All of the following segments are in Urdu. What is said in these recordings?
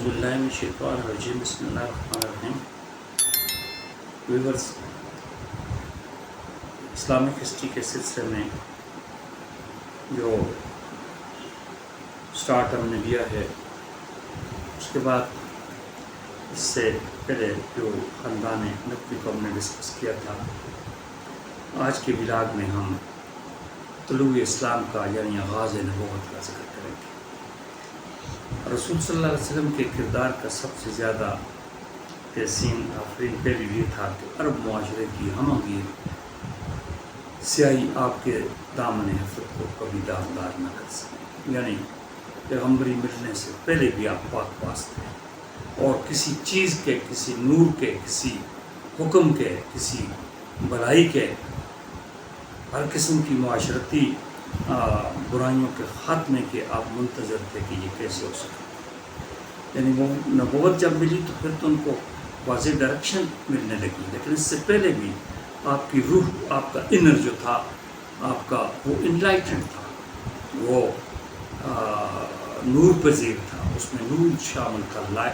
اعوذ باللہ من الشیطان الرجیم بسم اللہ الرحمن الرحیم. ویورز، اسلامک ہسٹری کے سلسلے میں جو سٹارٹ ہم نے دیا ہے، اس کے بعد اس سے پہلے جو خاندان نبوی کو ہم نے ڈسکس کیا تھا، آج کے ولاگ میں ہم طلوع اسلام کا یعنی آغاز نبوت کا ذکر کریں گے. رسول صلی اللہ علیہ وسلم کے کردار کا سب سے زیادہ تحسین آفرین پہلو یہ تھا کہ عرب معاشرے کی ہمگیر سیاہی آپ کے دامن حفظ کو کبھی داغدار نہ کر سکے، یعنی پیغمبری ملنے سے پہلے بھی آپ پاک پاس تھے اور کسی چیز کے، کسی نور کے، کسی حکم کے، کسی بھلائی کے، ہر قسم کی معاشرتی برائیوں کے خاتمے کے آپ منتظر تھے کہ یہ کیسے ہو سکے. یعنی وہ نبوت جب ملی تو پھر تو ان کو واضح ڈائریکشن ملنے لگی، لیکن اس سے پہلے بھی آپ کی روح، آپ کا انر جو تھا آپ کا، وہ انلائٹنڈ تھا، وہ نور پذیر تھا، اس میں نور شامل تھا،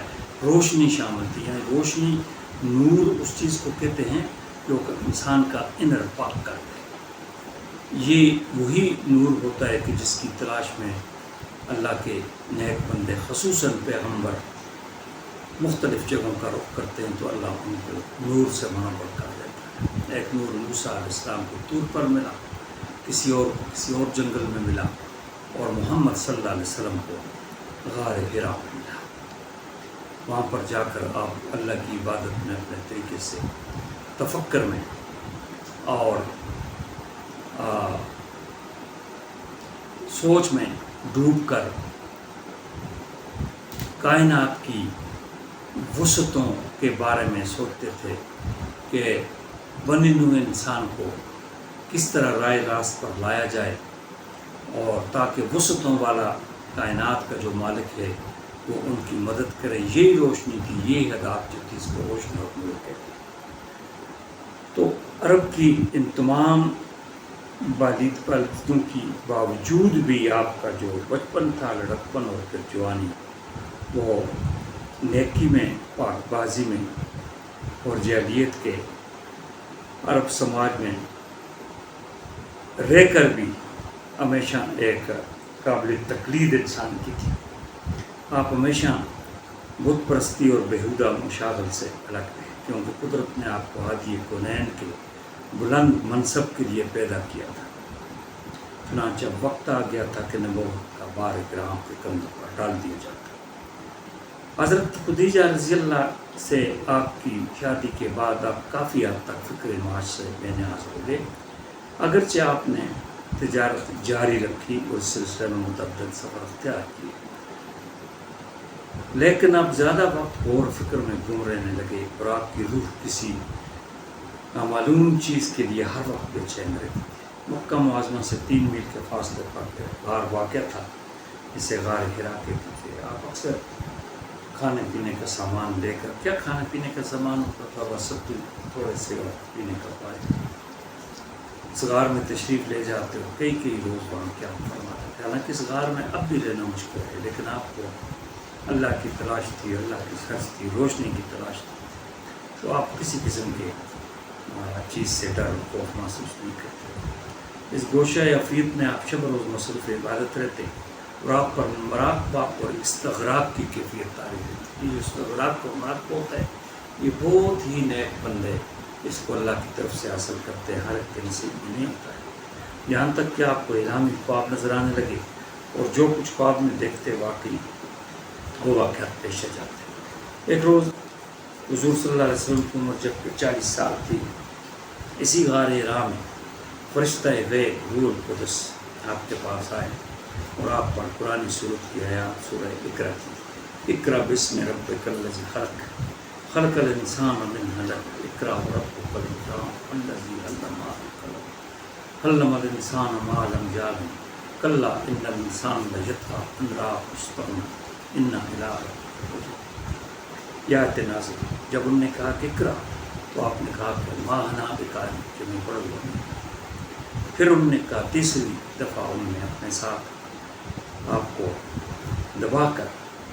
روشنی شامل تھی. یعنی روشنی، نور اس چیز کو کہتے ہیں جو انسان کا انر پاک کرتا ہے. یہ وہی نور ہوتا ہے کہ جس کی تلاش میں اللہ کے نیک بندے، خصوصاً پیغمبر، مختلف جگہوں کا رخ کرتے ہیں تو اللہ ان کو نور سے منور کر دیتا ہے. ایک نور موسیٰ علیہ السلام کو طور پر ملا، کسی اور جنگل میں ملا، اور محمد صلی اللہ علیہ وسلم کو غار حرا میں ملا. وہاں پر جا کر آپ اللہ کی عبادت میں اپنے طریقے سے تفکر میں اور سوچ میں ڈوب کر کائنات کی وسعتوں کے بارے میں سوچتے تھے کہ بنی نوع انسان کو کس طرح رائے راست پر لایا جائے، اور تاکہ وسعتوں والا کائنات کا جو مالک ہے وہ ان کی مدد کرے. یہی روشنی تھی، یہی ہدایت جو تھی، اس کو روشنی اور نور کہتے ہیں. تو عرب کی ان تمام بالادوں کی باوجود بھی آپ کا جو بچپن تھا، لڑکپن اور پھر جوانی، وہ نیکی میں، پاک بازی میں اور جاہلیت کے عرب سماج میں رہ کر بھی ہمیشہ ایک قابل تقلید انسان کی تھی. آپ ہمیشہ بت پرستی اور بیہودہ مشاغل سے الگ رہے، کیونکہ قدرت نے آپ کو ہادی کونین کے بلند منصب کے لیے پیدا کیا تھا. چنانچہ وقت آ گیا تھا کہ نبوت کا بار کرام کے کندھوں پر ڈال دیا جاتا. حضرت خدیجہ رضی اللہ سے آپ کی شادی کے بعد آپ کافی حد تک فکر معاش سے بے نیاز ہو گئے، اگرچہ آپ نے تجارت جاری رکھی اور سلسلے میں متعدد سفر اختیار کیے، لیکن اب زیادہ وقت غور و فکر میں گم رہنے لگے اور آپ کی روح کسی نامعلوم چیز کے لیے ہر وقت بے چین رہتی تھی. مکہ معظمہ سے 3 میل کے فاصلے پر غار واقع تھا، جسے غار حرا کہتے تھے. آپ اکثر کھانے پینے کا سامان لے کر، کیا کھانے پینے کا سامان ہوتا تھا، بس تھوڑے سے پینے کا پانی، اس غار میں تشریف لے جاتے ہو. کئی روز وہاں کیا فرماتے تھے. حالانکہ اس غار میں اب بھی رہنا مشکل ہے، لیکن آپ کو اللہ کی تلاش تھی، اللہ کی خرچ تھی، روشنی کی تلاش تھی، تو آپ کسی قسم کے چیز سے ڈر خوف محسوس نہیں کرتے. اس گوشہ افریت میں آپ شب روز مصروف عبادت رہتے اور آپ پر مراقبہ اور استغراق کی کیفیت طاری رہتی. یہ استغراق اور مراقبہ ہوتا ہے، یہ بہت ہی نیک بندے اس کو اللہ کی طرف سے حاصل کرتے ہیں، ہر ایک کے نصیب میں نہیں ہوتا ہے. یہاں تک کہ آپ کو الہامی خواب نظر آنے لگے اور جو کچھ خواب میں دیکھتے واقعی وہ واقعات پیش آ جاتے. ایک روز حضور صلی اللہ علیہ وسلم کی عمر جب کہ 40 سال تھی، اسی غار حرا میں فرشتہ غیب روح القدس آپ کے پاس آئے اور آپ پر قرآن سورت کی آیات سورہ اقرا کی. اقرا بسم ربک الذی خلق، خلق الانسان من علق، اقرا وربک الاکرم الذی علم بالقلم، علم الانسان ما لم یعلم، کلا ان الانسان لیطغی ان رآہ استغنی ان الی ربک الرجعی. یا نازل جب انہوں نے کہا کہ اقرا، تو آپ نے کہا کہ ما انا بقارئ، کہ میں پڑھ لوں. پھر انہوں نے کہا، تیسری دفعہ انہوں نے اپنے ساتھ آپ کو دبا کر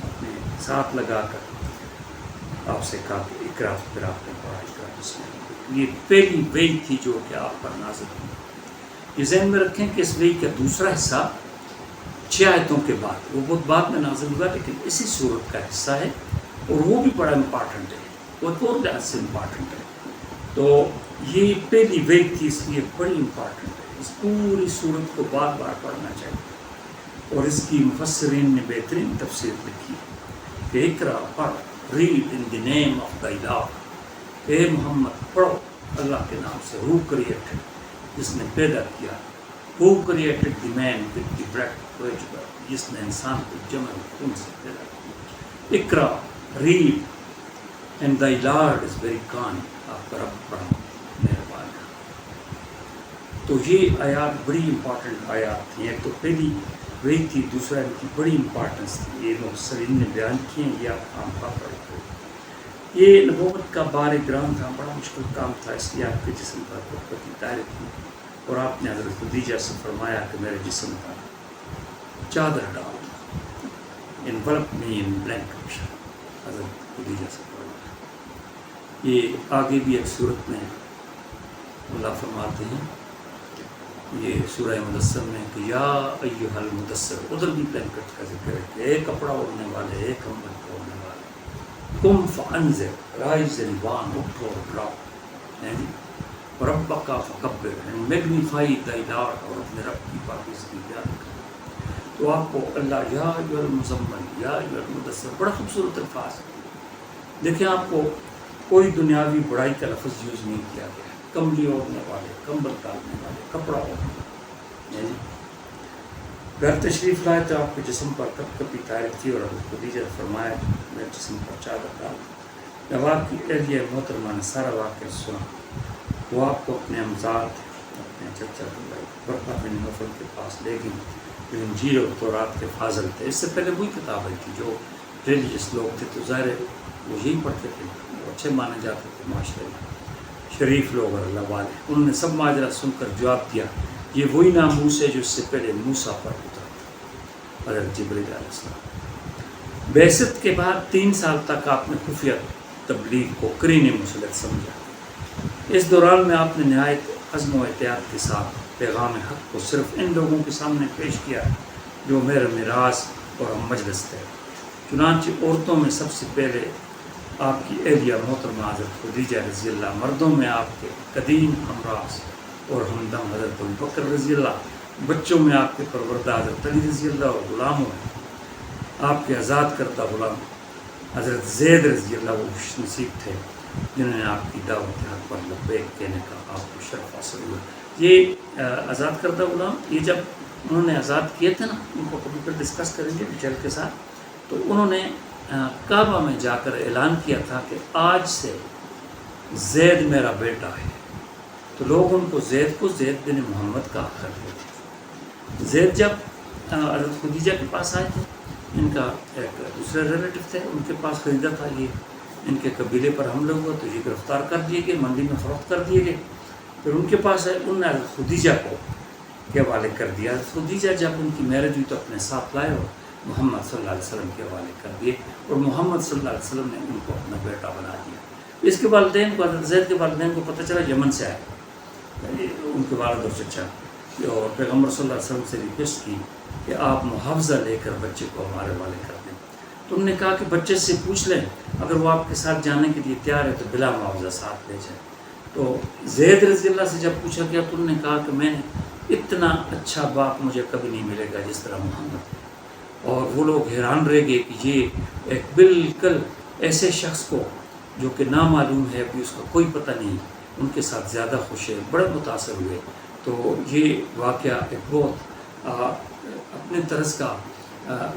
اپنے ساتھ لگا کر آپ سے کہا کہ اقرا، پھر آپ نے پڑھا اقرا بسم اللہ۔ یہ پہلی وحی تھی جو کہ آپ پر نازل ہوئی۔ یہ ذہن میں رکھیں کہ اس وحی کا دوسرا حصہ 6 آیتوں کے بعد، وہ بہت بعد میں نازل ہوا لیکن اسی صورت کا حصہ ہے، اور وہ بھی بڑا امپارٹنٹ ہے، وہ اور لحاظ سے امپارٹنٹ ہے۔ تو یہ پہلی وحی تھی، اس لیے بڑی امپارٹنٹ ہے، اس پوری صورت کو بار بار پڑھنا چاہیے۔ اور اس کی مفسرین نے بہترین تفسیر لکھی کہ اقرا، پڑھ، read in the name of the الہ، اے محمد پڑھو اللہ کے نام سے، ہو کریٹڈ، جس نے پیدا کیا، who created the man with the breath, جس نے انسان کو جمع خون سے پیدا کیا۔ اقرا، read, and the Lord is very kind, آپ کا رب بڑا مہربان ہے۔ تو یہ آیات بڑی امپارٹنٹ آیات تھیں۔ ایک تو پہلی وہی تھی، دوسرا ان کی بڑی امپارٹنس تھی، یہ مفسرین نے بیان کیے ہیں، یہ آپ خام خواہ پڑھ کرو۔ یہ نبوت کا بار گران تھا، بڑا مشکل کام تھا، اس لیے آپ کے جسم پر قدرتی طاہر تھی، اور آپ نے حضرت خدیجہ سے فرمایا کہ میرے جسم پر چادر ڈال، انولپ می ان بلینکٹ، حضرت خدیجہ سے فرمایا۔ یہ آگے بھی ایک صورت میں اللہ فرماتے ہیں، یہ سورہ مدثر میں کہ یا ایھا المدثر، ادھر بھی بلینکٹ کا ذکر ہے کہ ایک کپڑا اوڑھنے والے، ایک کمبل کو اوڑھنے والے، قم فانذر، رائز اینڈ وان، اٹھو اور ڈراؤ، ربک فکبر، اینڈ میگنیفائی دی لارڈ، اور اپنے رب کی پاکیزگی بیان کرو۔ تو آپ کو اللہ یا ایھا المزمل، یا ایھا المدثر، بڑا خوبصورت الفاظ ہے۔ دیکھیں آپ کو کوئی دنیاوی بڑائی کا لفظ یوز نہیں کیا گیا، کمبلی اوڑھنے والے، کمبل ڈالنے والے، کپڑا اوڑھنے والے۔ گھر تشریف لائے تو آپ کے جسم پر کپ کپی طاہر تھی، اور حضرت خدیجہ نے فرمایا میرے جسم پر چادر ڈال۔ جب آپ کی اہلیہ محترمہ نے سارا واقعہ سنا، وہ آپ کو اپنے امزاد، اپنے چچا ورقہ بن نوفل کے پاس لے گئی، جو انجیل اور تورات کے فاضل تھے۔ اس سے پہلے وہی کتابیں تھیں جو ریلیجس لوگ تھے تو ظاہر ہے وہ یہی پڑھتے تھے، وہ اچھے مانے جاتے تھے معاشرے میں، شریف لوگ اور اللہ والے۔ انہوں نے سب ماجرا سن کر جواب دیا یہ وہی ناموس ہے جو اس سے پہلے موسیٰ پر اترا تھا، حضرت جبریل علیہ السلام۔ بعثت کے بعد 3 سال تک آپ نے خفیہ تبلیغ کو قرین مسلط سمجھا۔ اس دوران میں آپ نے نہایت عزم و احتیاط کے ساتھ پیغام حق کو صرف ان لوگوں کے سامنے پیش کیا جو میرے میراث اور ہم مجلس تھے۔ چنانچہ عورتوں میں سب سے پہلے آپ کی اہلیہ محترمہ حضرت خدیجہ رضی اللہ، مردوں میں آپ کے قدیم ہمراز اور ہمدم حضرت ابوبکر رضی اللہ، بچوں میں آپ کے پروردہ حضرت علی رضی اللہ، اور غلاموں میں آپ کے آزاد کردہ غلام حضرت زید رضی اللہ، وہ خوش نصیب تھے جنہوں نے آپ کی دعوت حق پر لبیک کہنے کا آپ کو شرف حاصل ہوا۔ یہ آزاد کردہ غلام، یہ جب انہوں نے آزاد کیے تھے نا، ان کو کبھی پھر ڈسکس کریں گے ڈیٹیل کے ساتھ، تو انہوں نے کعبہ میں جا کر اعلان کیا تھا کہ آج سے زید میرا بیٹا ہے، تو لوگ ان کو زید بن محمد کہا کرتے تھے۔ زید جب حضرت خدیجہ کے پاس آئے تھے، ان کا ایک دوسرے ریلیٹو تھے، ان کے پاس خریدا تھا، یہ ان کے قبیلے پر حملہ ہوا تو یہ گرفتار کر دیے گئے، منڈی میں فروخت کر دیے گئے۔ پھر ان کے پاس آئے، انہوں نے حضرت خدیجہ کو کے حوالے کر دیا۔ حضرت خدیجہ جب ان کی میرج ہوئی تو اپنے ساتھ لائے اور محمد صلی اللہ علیہ وسلم کے حوالے کر دیے، اور محمد صلی اللہ علیہ وسلم نے ان کو اپنا بیٹا بنا دیا۔ اس کے والدین کو، حضرت زید کے والدین کو پتہ چلا یمن سے آئے ان کے والد اور چچا، اور پیغمبر صلی اللہ علیہ وسلم سے ریکویسٹ کی کہ آپ محافظہ لے کر بچے کو ہمارے حوالے کر دیں۔ تو انہوں نے کہا کہ بچے سے پوچھ لیں، اگر وہ آپ کے ساتھ جانے کے لیے تیار ہے تو بلا معاوضہ ساتھ لے جائیں۔ تو زید رضی اللہ سے جب پوچھا گیا تو انہوں نے کہا کہ میں نے اتنا اچھا باپ مجھے کبھی نہیں ملے گا جس طرح محمد، اور وہ لوگ حیران رہ گئے کہ یہ ایک بالکل ایسے شخص کو جو کہ نامعلوم ہے، ابھی اس کا کوئی پتہ نہیں، ان کے ساتھ زیادہ خوش ہے، بڑے متاثر ہوئے۔ تو یہ واقعہ ایک بہت اپنے طرز کا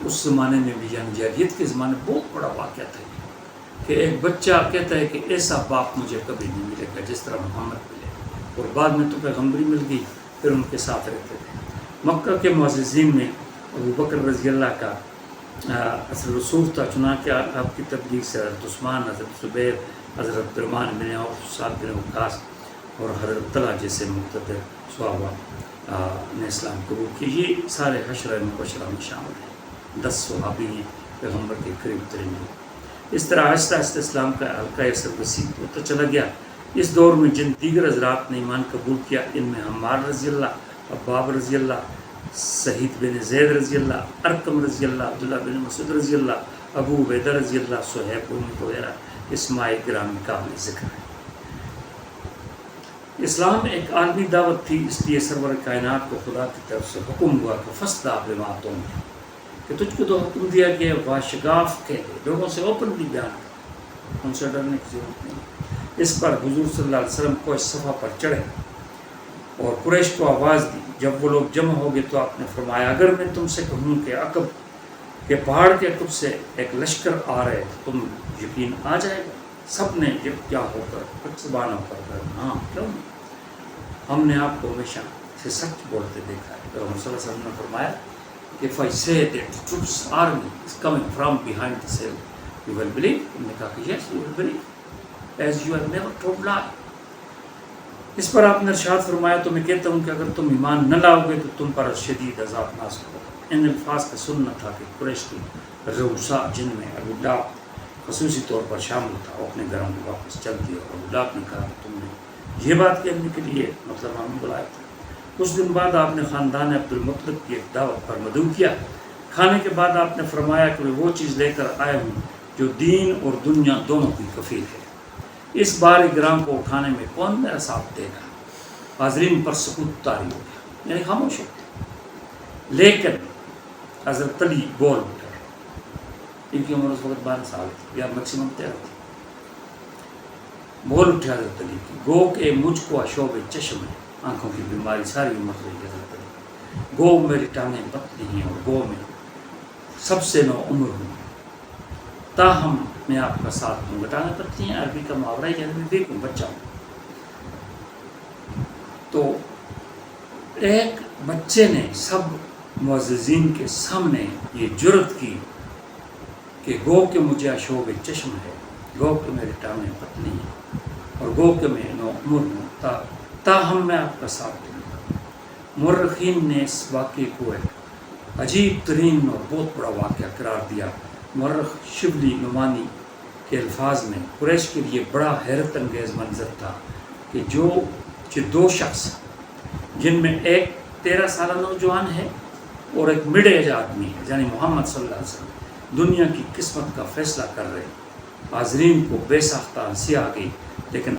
اس زمانے میں بھی، یعنی جاہلیت کے زمانے میں بہت بڑا واقعہ تھا کہ ایک بچہ کہتا ہے کہ ایسا باپ مجھے کبھی نہیں ملے گا جس طرح محمد ملے، اور بعد میں تو پیغمبری مل گئی، پھر ان کے ساتھ رہتے تھے۔ مکہ کے معززین میں ابوبکر رضی اللہ کا اصل رسوخ تھا، چنانچہ آپ کی تبلیغ سے حضرت عثمان، حضرت زبیر، حضرت عبدالرحمن بن عوف، سعد بن وقاص اور حضرت طلحہ جیسے مقتدر صحابہ نے اسلام قبول کی۔ یہ سارے حشرہ مبشرہ میں شامل ہیں، 10 صحابی ہیں پیغمبر کے قریب ترین لوگ۔ اس طرح آہستہ آہستہ اسلام کا حلقہ اثر وسیع ہوتا چلا گیا۔ اس دور میں جن دیگر حضرات نے ایمان قبول کیا ان میں عمار رضی اللہ، اباب رضی اللہ، سعید بن زید رضی اللہ، ارقم رضی اللہ، عبداللہ بن مسعود رضی اللہ، ابو عبیدہ رضی اللہ، صہیب رومی وغیرہ اسماء گرامی قابل ذکر ہے۔ اسلام ایک عالمی دعوت تھی، اس لیے سرور کائنات کو خدا کی طرف سے حکم ہوا کہ فاصدع بما تؤمر، کہ تجھ کو تو حکم دیا گیا واشگاف کہہ دے، لوگوں سے اوپنلی بیان کر، ان سے ڈرنے کی ضرورت نہیں۔ اس پر حضور صلی اللہ علیہ وسلم کو اس صفحہ پر چڑھے اور قریش کو آواز دی۔ جب وہ لوگ جمع ہو گئے تو آپ نے فرمایا اگر میں تم سے کہوں کہ عقب کے پہاڑ کے عقب سے ایک لشکر آ رہے تو تم یقین آ جائے گا؟ سب نے کیا ہو کر زبان ہو کر ہاں کیوں نہیں، ہم نے آپ کو ہمیشہ سے سچ بولتے دیکھا ہے۔ تو رسول اللہ صلی اللہ علیہ وسلم نے فرمایا کہ if I say that the troops army is coming from behind the hill, you will believe؟ انہوں نے کہا کہ yes you will believe as you have never told lie۔ اس پر آپ نے ارشاد فرمایا تو میں کہتا ہوں کہ اگر تم ایمان نہ لاؤ گے تو تم پر شدید عذاب نازل ہوگا۔ ان الفاظ کا سننا تھا کہ قریش کی رؤساء جن میں ابو لہب خصوصی طور پر شامل تھا وہ اپنے گھروں کو واپس چل دیا، اور ابو لہب نے کہا کہ تم نے یہ بات کہنے کے لیے مطلب ہم بلایا تھا۔ کچھ دن بعد آپ نے خاندان عبد المطلب کی ایک دعوت پر مدعو کیا۔ کھانے کے بعد آپ نے فرمایا کہ میں وہ چیز لے کر آیا ہوں جو دین اور دنیا دونوں کی کفیل ہے، اس بار گرام کو اٹھانے میں کون میرا ساتھ دے گا؟ حاضرین پر سکوت طاری ہو گیا، یعنی خاموش ہو گیا۔ لیکن حضرت علی بول اٹھے، ان کی عمر اس وقت 12 سال تھی یا میکسیمم 13 تھی۔ بول اٹھے حضرت علی کی، گو کہ مجھ کو اشوب چشم ہے، آنکھوں کی بیماری ساری عمر رہی حضرت علی، گو میری ٹانگیں پتلی ہیں اور گو میں سب سے نو عمر ہوں، تاہم میں آپ کا ساتھ دوں گا۔ ٹانگیں پتلی ہیں عربی کا محاورہ ہے، یعنی میں دیکھوں بچہ ہوں۔ تو ایک بچے نے سب معززین کے سامنے یہ جرت کی کہ گو کہ مجھے اشوب چشم ہے، گو کہ میری ٹانگیں پتلی ہیں اور گو کہ میں نو عمر ہوں، تاہم میں آپ کا ساتھ دوں گا۔ مورخین نے اس واقعے کو ایک عجیب ترین اور بہت بڑا واقعہ قرار دیا۔ مورخ شبلی نعمانی کے الفاظ میں قریش کے لیے بڑا حیرت انگیز منظر تھا کہ دو شخص جن میں ایک 13 سالہ نوجوان ہے اور ایک مڈ ایج آدمی ہے، یعنی محمد صلی اللہ علیہ وسلم، دنیا کی قسمت کا فیصلہ کر رہے۔ حاضرین کو بے ساختہ ہنسی آ گئی، لیکن